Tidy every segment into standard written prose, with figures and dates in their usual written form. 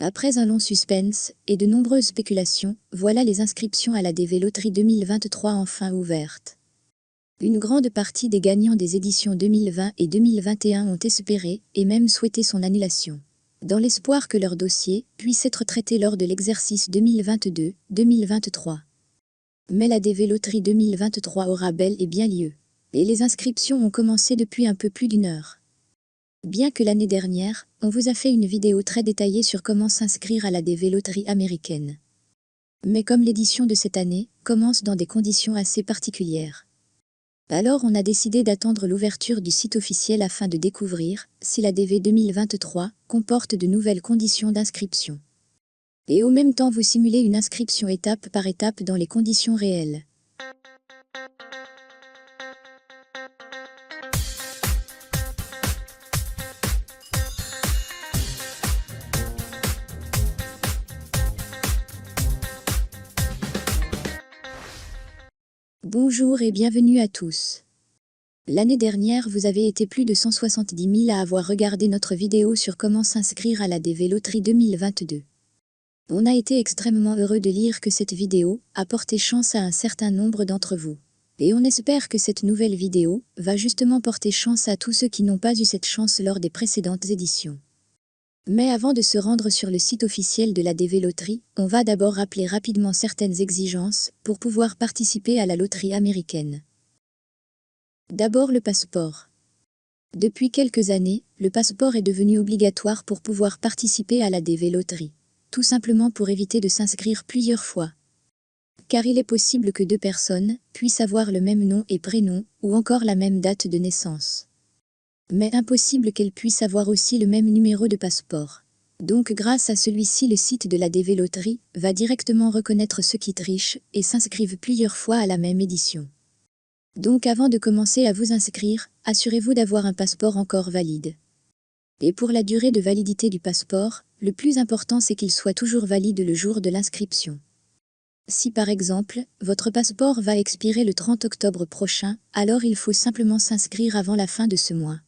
Après un long suspense et de nombreuses spéculations, voilà les inscriptions à la DV Loterie 2023 enfin ouvertes. Une grande partie des gagnants des éditions 2020 et 2021 ont espéré et même souhaité son annulation, dans l'espoir que leur dossier puisse être traité lors de l'exercice 2022-2023. Mais la DV Loterie 2023 aura bel et bien lieu, et les inscriptions ont commencé depuis un peu plus d'une heure. Bien que l'année dernière, on vous a fait une vidéo très détaillée sur comment s'inscrire à la DV Loterie américaine. Mais comme l'édition de cette année commence dans des conditions assez particulières, alors on a décidé d'attendre l'ouverture du site officiel afin de découvrir si la DV 2023 comporte de nouvelles conditions d'inscription. Et au même temps vous simulez une inscription étape par étape dans les conditions réelles. Bonjour et bienvenue à tous. L'année dernière, vous avez été plus de 170 000 à avoir regardé notre vidéo sur comment s'inscrire à la DV Loterie 2022. On a été extrêmement heureux de lire que cette vidéo a porté chance à un certain nombre d'entre vous. Et on espère que cette nouvelle vidéo va justement porter chance à tous ceux qui n'ont pas eu cette chance lors des précédentes éditions. Mais avant de se rendre sur le site officiel de la DV Loterie, on va d'abord rappeler rapidement certaines exigences pour pouvoir participer à la loterie américaine. D'abord le passeport. Depuis quelques années, le passeport est devenu obligatoire pour pouvoir participer à la DV Loterie, tout simplement pour éviter de s'inscrire plusieurs fois. Car il est possible que deux personnes puissent avoir le même nom et prénom ou encore la même date de naissance. Mais impossible qu'elles puissent avoir aussi le même numéro de passeport. Donc grâce à celui-ci, le site de la DV Loterie va directement reconnaître ceux qui trichent et s'inscrivent plusieurs fois à la même édition. Donc avant de commencer à vous inscrire, assurez-vous d'avoir un passeport encore valide. Et pour la durée de validité du passeport, le plus important c'est qu'il soit toujours valide le jour de l'inscription. Si par exemple, votre passeport va expirer le 30 octobre prochain, alors il faut simplement s'inscrire avant la fin de ce mois.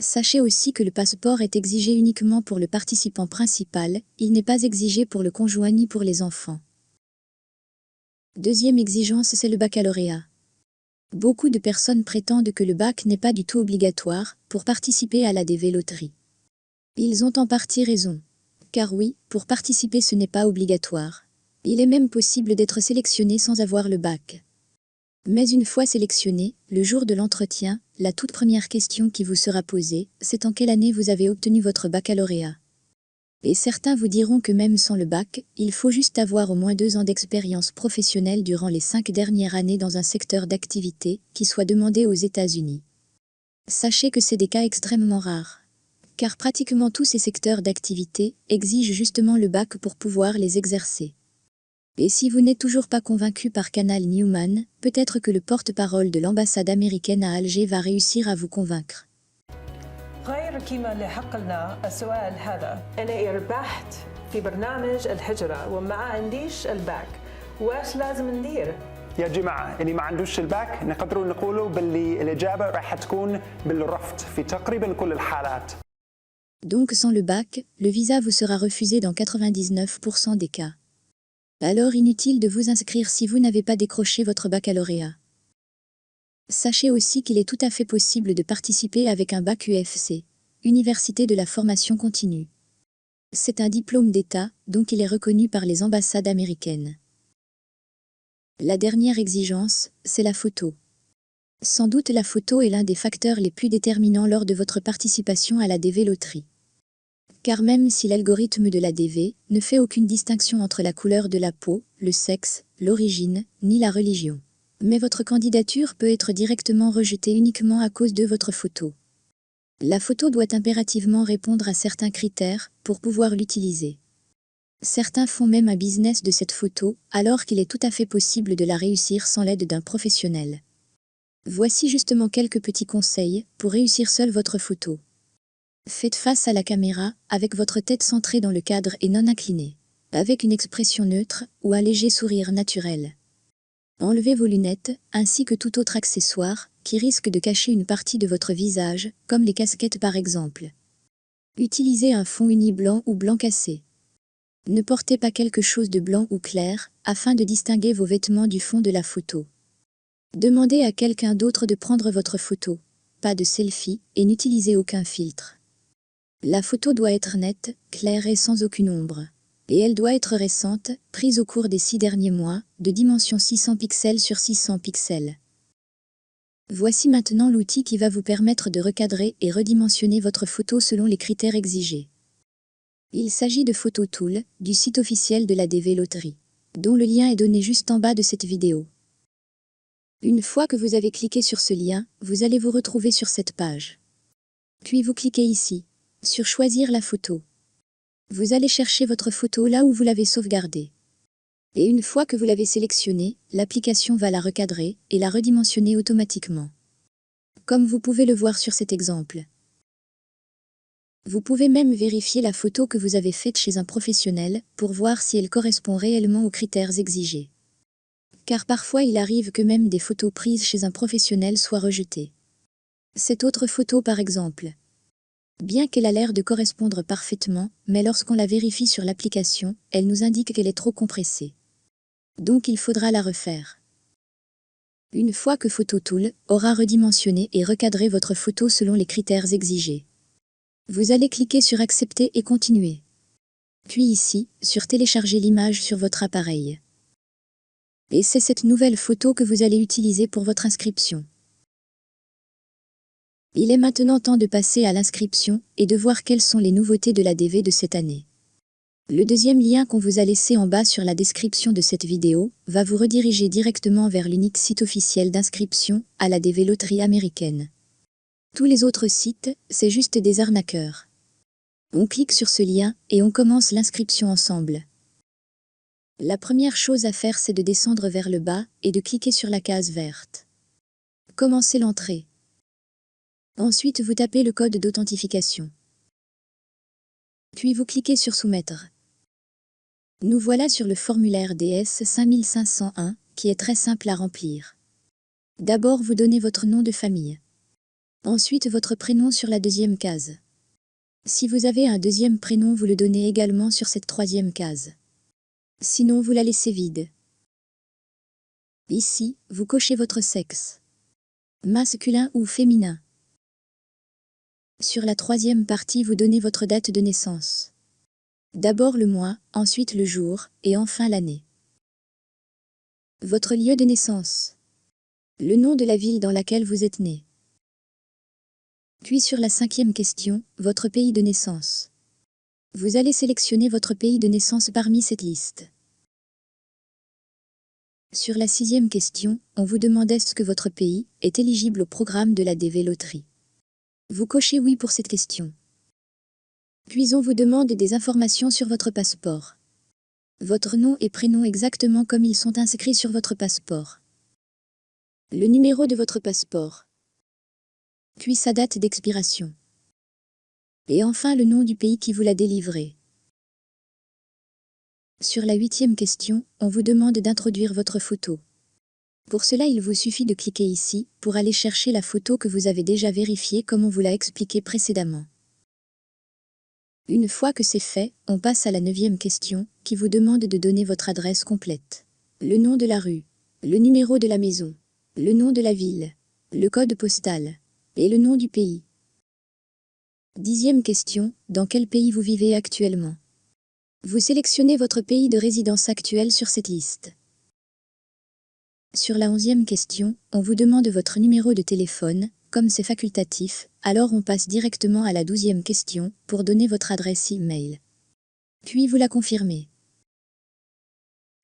Sachez aussi que le passeport est exigé uniquement pour le participant principal, il n'est pas exigé pour le conjoint ni pour les enfants. Deuxième exigence, c'est le baccalauréat. Beaucoup de personnes prétendent que le bac n'est pas du tout obligatoire pour participer à la DV Loterie. Ils ont en partie raison. Car oui, pour participer ce n'est pas obligatoire. Il est même possible d'être sélectionné sans avoir le bac. Mais une fois sélectionné, le jour de l'entretien, la toute première question qui vous sera posée, c'est en quelle année vous avez obtenu votre baccalauréat. Et certains vous diront que même sans le bac, il faut juste avoir au moins 2 ans d'expérience professionnelle durant les 5 dernières années dans un secteur d'activité qui soit demandé aux États-Unis. Sachez que c'est des cas extrêmement rares. Car pratiquement tous ces secteurs d'activité exigent justement le bac pour pouvoir les exercer. Et si vous n'êtes toujours pas convaincu par Canal Newman, peut-être que le porte-parole de l'ambassade américaine à Alger va réussir à vous convaincre. غير كيما اللي حق لنا السؤال هذا أنا ربحت في برنامج الهجرة وما عنديش الباك واش لازم ندير؟ يا جماعة اللي ما عندوش الباك نقدروا نقولوا باللي الإجابة راح تكون بالرفض في تقريبا كل الحالات. Donc sans le bac, le visa vous sera refusé dans 99% des cas. Alors inutile de vous inscrire si vous n'avez pas décroché votre baccalauréat. Sachez aussi qu'il est tout à fait possible de participer avec un bac UFC, Université de la formation continue. C'est un diplôme d'État, donc il est reconnu par les ambassades américaines. La dernière exigence, c'est la photo. Sans doute la photo est l'un des facteurs les plus déterminants lors de votre participation à la DV Loterie. Car même si l'algorithme de la DV ne fait aucune distinction entre la couleur de la peau, le sexe, l'origine, ni la religion, mais votre candidature peut être directement rejetée uniquement à cause de votre photo. La photo doit impérativement répondre à certains critères pour pouvoir l'utiliser. Certains font même un business de cette photo, alors qu'il est tout à fait possible de la réussir sans l'aide d'un professionnel. Voici justement quelques petits conseils pour réussir seul votre photo. Faites face à la caméra, avec votre tête centrée dans le cadre et non inclinée, avec une expression neutre ou un léger sourire naturel. Enlevez vos lunettes, ainsi que tout autre accessoire, qui risque de cacher une partie de votre visage, comme les casquettes par exemple. Utilisez un fond uni blanc ou blanc cassé. Ne portez pas quelque chose de blanc ou clair, afin de distinguer vos vêtements du fond de la photo. Demandez à quelqu'un d'autre de prendre votre photo. Pas de selfie, et n'utilisez aucun filtre. La photo doit être nette, claire et sans aucune ombre. Et elle doit être récente, prise au cours des 6 derniers mois, de dimension 600 pixels sur 600 pixels. Voici maintenant l'outil qui va vous permettre de recadrer et redimensionner votre photo selon les critères exigés. Il s'agit de Phototool, du site officiel de la DV Loterie, dont le lien est donné juste en bas de cette vidéo. Une fois que vous avez cliqué sur ce lien, vous allez vous retrouver sur cette page. Puis vous cliquez ici, sur Choisir la photo. Vous allez chercher votre photo là où vous l'avez sauvegardée. Et une fois que vous l'avez sélectionnée, l'application va la recadrer et la redimensionner automatiquement. Comme vous pouvez le voir sur cet exemple. Vous pouvez même vérifier la photo que vous avez faite chez un professionnel pour voir si elle correspond réellement aux critères exigés. Car parfois il arrive que même des photos prises chez un professionnel soient rejetées. Cette autre photo par exemple. Bien qu'elle a l'air de correspondre parfaitement, mais lorsqu'on la vérifie sur l'application, elle nous indique qu'elle est trop compressée. Donc il faudra la refaire. Une fois que Phototool aura redimensionné et recadré votre photo selon les critères exigés, vous allez cliquer sur Accepter et continuer. Puis ici, sur Télécharger l'image sur votre appareil. Et c'est cette nouvelle photo que vous allez utiliser pour votre inscription. Il est maintenant temps de passer à l'inscription et de voir quelles sont les nouveautés de la DV de cette année. Le deuxième lien qu'on vous a laissé en bas sur la description de cette vidéo va vous rediriger directement vers l'unique site officiel d'inscription à la DV Loterie américaine. Tous les autres sites, c'est juste des arnaqueurs. On clique sur ce lien et on commence l'inscription ensemble. La première chose à faire, c'est de descendre vers le bas et de cliquer sur la case verte. Commencez l'entrée. Ensuite, vous tapez le code d'authentification. Puis vous cliquez sur Soumettre. Nous voilà sur le formulaire DS 5501, qui est très simple à remplir. D'abord, vous donnez votre nom de famille. Ensuite, votre prénom sur la deuxième case. Si vous avez un deuxième prénom, vous le donnez également sur cette troisième case. Sinon, vous la laissez vide. Ici, vous cochez votre sexe. Masculin ou féminin. Sur la troisième partie, vous donnez votre date de naissance. D'abord le mois, ensuite le jour, et enfin l'année. Votre lieu de naissance. Le nom de la ville dans laquelle vous êtes né. Puis sur la cinquième question, votre pays de naissance. Vous allez sélectionner votre pays de naissance parmi cette liste. Sur la sixième question, on vous demande est-ce que votre pays est éligible au programme de la DV Loterie. Vous cochez oui pour cette question. Puis on vous demande des informations sur votre passeport. Votre nom et prénom exactement comme ils sont inscrits sur votre passeport. Le numéro de votre passeport. Puis sa date d'expiration. Et enfin le nom du pays qui vous l'a délivré. Sur la huitième question, on vous demande d'introduire votre photo. Pour cela, il vous suffit de cliquer ici pour aller chercher la photo que vous avez déjà vérifiée comme on vous l'a expliqué précédemment. Une fois que c'est fait, on passe à la neuvième question qui vous demande de donner votre adresse complète. Le nom de la rue, le numéro de la maison, le nom de la ville, le code postal et le nom du pays. Dixième question, dans quel pays vous vivez actuellement? Vous sélectionnez votre pays de résidence actuel sur cette liste. Sur la 11e question, on vous demande votre numéro de téléphone. Comme c'est facultatif, alors on passe directement à la 12e question pour donner votre adresse e-mail. Puis vous la confirmez.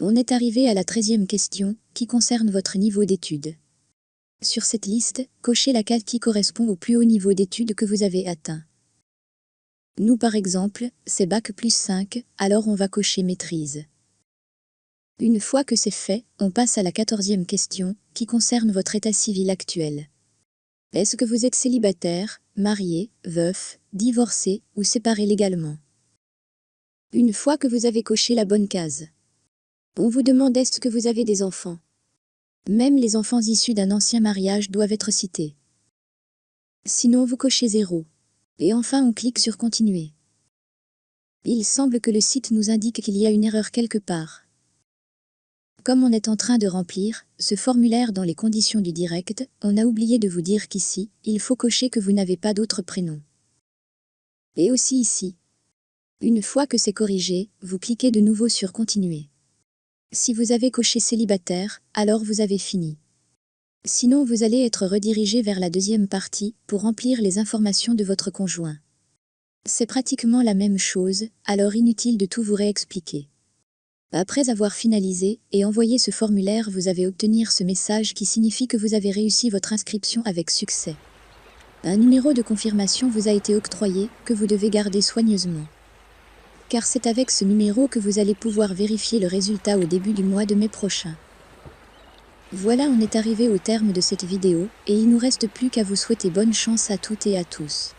On est arrivé à la 13e question qui concerne votre niveau d'études. Sur cette liste, cochez la case qui correspond au plus haut niveau d'études que vous avez atteint. Nous par exemple, c'est Bac plus 5, alors on va cocher Maîtrise. Une fois que c'est fait, on passe à la 14e question, qui concerne votre état civil actuel. Est-ce que vous êtes célibataire, marié, veuf, divorcé ou séparé légalement? Une fois que vous avez coché la bonne case, on vous demande est-ce que vous avez des enfants? Même les enfants issus d'un ancien mariage doivent être cités. Sinon vous cochez 0. Et enfin on clique sur Continuer. Il semble que le site nous indique qu'il y a une erreur quelque part. Comme on est en train de remplir ce formulaire dans les conditions du direct, on a oublié de vous dire qu'ici, il faut cocher que vous n'avez pas d'autre prénom. Et aussi ici. Une fois que c'est corrigé, vous cliquez de nouveau sur Continuer. Si vous avez coché célibataire, alors vous avez fini. Sinon vous allez être redirigé vers la deuxième partie pour remplir les informations de votre conjoint. C'est pratiquement la même chose, alors inutile de tout vous réexpliquer. Après avoir finalisé et envoyé ce formulaire, vous allez obtenir ce message qui signifie que vous avez réussi votre inscription avec succès. Un numéro de confirmation vous a été octroyé, que vous devez garder soigneusement. Car c'est avec ce numéro que vous allez pouvoir vérifier le résultat au début du mois de mai prochain. Voilà, on est arrivé au terme de cette vidéo, et il ne nous reste plus qu'à vous souhaiter bonne chance à toutes et à tous.